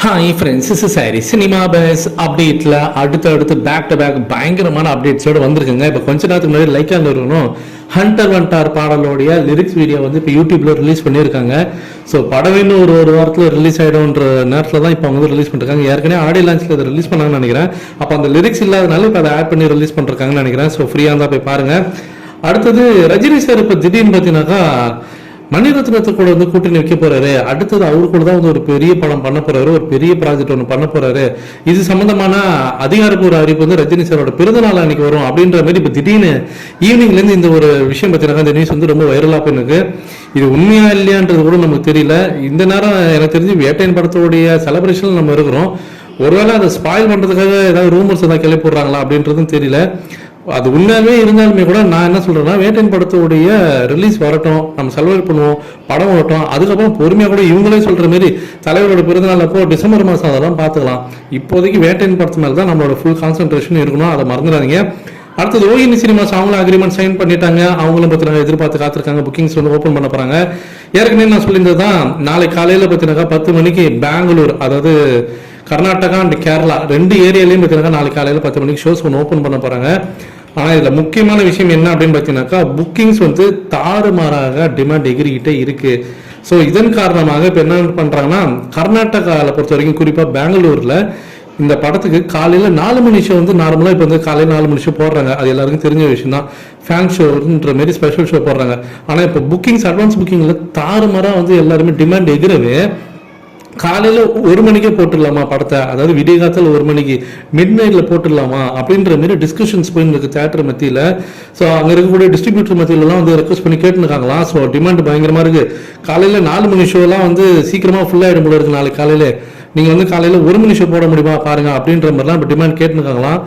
Hi friends, இஸ் சாரி cinema பேஸ் அப்டேட்டில் அடுத்து பேக் டு பேக் பயங்கரமான அப்டேட்ஸோடு வந்திருக்குங்க. இப்போ கொஞ்ச நேரத்துக்கு முன்னாடி லைக்காக இருக்கணும் ஹண்டர் வண்டார் பாடலோடைய லிரிக்ஸ் வீடியோ வந்து இப்போ யூடியூப்ல ரிலீஸ் பண்ணியிருக்காங்க. ஸோ படம் இன்னும் ஒரு வாரத்தில் ரிலீஸ் ஆகிடும்ன்ற நேரத்தில் தான் இப்போ அவங்க வந்து ரிலீஸ் பண்ணிருக்காங்க. ஏற்கனவே ஆடியோ லான்ச்சில் அதை ரிலீஸ் பண்ணாங்கன்னு நினைக்கிறேன். அப்போ அந்த லிரிக்ஸ் இல்லாதனால இப்போ அதை ஆட் பண்ணி ரிலீஸ் பண்ணிருக்காங்கன்னு நினைக்கிறேன். ஸோ ஃப்ரீயாக இருந்தால் போய் பாருங்க. அடுத்தது ரஜினி சார் இப்போ திடீர்னு பார்த்தீங்கன்னாக்கா மணிரத்னத்தை கூட வந்து கூட்டணி வைக்க போறாரு. அடுத்தது அவரு கூட தான் வந்து ஒரு பெரிய படம் பண்ண போறாரு, ஒரு பெரிய ப்ராஜெக்ட் ஒன்று பண்ண போறாரு. இது சம்பந்தமான அதிகாரப்பூர்வ அறிவிப்பு வந்து ரஜினி சாரோட பிறந்தநாள் அன்னைக்கு வரும் அப்படின்ற மாதிரி இப்போ திடீர்னு ஈவினிங்ல இருந்து இந்த ஒரு விஷயம் பார்த்தீங்கன்னா இந்த நியூஸ் வந்து ரொம்ப வைரலா போயிருக்கு. இது உண்மையா இல்லையான்றது கூட நமக்கு தெரியல. இந்த நேரம் எனக்கு தெரிஞ்சு வேட்டையன் படத்தோடைய செலிப்ரேஷன் நம்ம இருக்கிறோம். ஒருவேளை அதை ஸ்பாயில் பண்றதுக்காக ஏதாவது ரூமர்ஸ் ஏதாவது கிளப்பி போடுறாங்களா அப்படின்றதும் தெரியல. அது உண்மையாவே இருந்தாலுமே கூட நான் என்ன சொல்றேன்னா, வேட்டையன் படத்தோடைய ரிலீஸ் வரட்டும், நம்ம செலிப்ரேட் பண்ணுவோம், படம் வரட்டும், அதுக்கப்புறம் பொறுமையா கூட இவங்களே சொல்ற மாதிரி தலைவரோட பிறந்தநாள் அப்போ டிசம்பர் மாசம் அதெல்லாம் பார்த்துக்கலாம். இப்போதைக்கு வேட்டையன் படத்து மேல தான் நம்மளோட ஃபுல் கான்சென்ட்ரேஷன் இருக்கணும், அதை மறந்துடாதீங்க. அடுத்தது ஓயினி சினிமாஸ் அவங்களும் அக்ரிமெண்ட் சைன் பண்ணிட்டாங்க. அவங்களும் பார்த்தீங்கன்னா எதிர்பார்த்து காத்திருக்காங்க. புக்கிங்ஸ் வந்து ஓப்பன் பண்ண போறாங்க. ஏற்கனவே நான் சொல்லியிருந்தது தான், நாளை காலையில பார்த்தீங்கன்னா 10 மணிக்கு பெங்களூர், அதாவது கர்நாடகா அண்ட் கேரளா ரெண்டு ஏரியாலையும் பார்த்தீங்கன்னா நாளைக்கு காலையில் 10 மணிக்கு ஷோஸ் ஒன்று ஓப்பன் பண்ண போறாங்க. ஆனால் இதில் முக்கியமான விஷயம் என்ன அப்படின்னு பார்த்தீங்கன்னாக்கா, புக்கிங்ஸ் வந்து தாறுமாறாக டிமாண்ட் எகிரிக்கிட்டே இருக்கு. ஸோ இதன் காரணமாக இப்போ என்ன பண்ணுறாங்கன்னா, கர்நாடகாவில் பொறுத்த வரைக்கும் குறிப்பாக பெங்களூரில் இந்த படத்துக்கு காலையில் 4 மணி ஷோ வந்து நார்மலாக இப்போ வந்து காலையில் 4 மணி ஷோ போடுறாங்க. அது எல்லாருக்கும் தெரிஞ்ச விஷயம் தான். ஃபேன் ஷோன்ற மாரி ஸ்பெஷல் ஷோ போடுறாங்க. ஆனால் இப்போ புக்கிங்ஸ் அட்வான்ஸ் புக்கிங்கில் தாறுமாறாக வந்து எல்லாருமே டிமாண்ட் எகிறவே காலையில் 1 மணிக்கே போட்டுடலாமா படத்தை, அதாவது விடிய காலத்தில் 1 மணிக்கு மிட் நைட்ல போட்டுடலாமா அப்படின்ற மாதிரி டிஸ்கஷன்ஸ் போயின்னு இருக்கு தியேட்டர் மத்தியில். ஸோ அங்கே இருக்கக்கூடிய டிஸ்ட்ரிபியூட்டர் மத்தியிலலாம் வந்து ரெக்வஸ்ட் பண்ணி கேட்டுருக்காங்களாம். ஸோ டிமாண்ட் பயங்கரமாக இருக்கு. காலையில் 4 மணி ஷோலாம் வந்து சீக்கிரமாக ஃபுல்லாகிடும் போல இருக்கு. நாளைக்கு காலையில் நீங்கள் வந்து காலையில் 1 மணி ஷோ போட முடியுமா பாருங்க அப்படின்ற மாதிரிலாம் இப்போ டிமாண்ட் கேட்டுருக்காங்களாம்.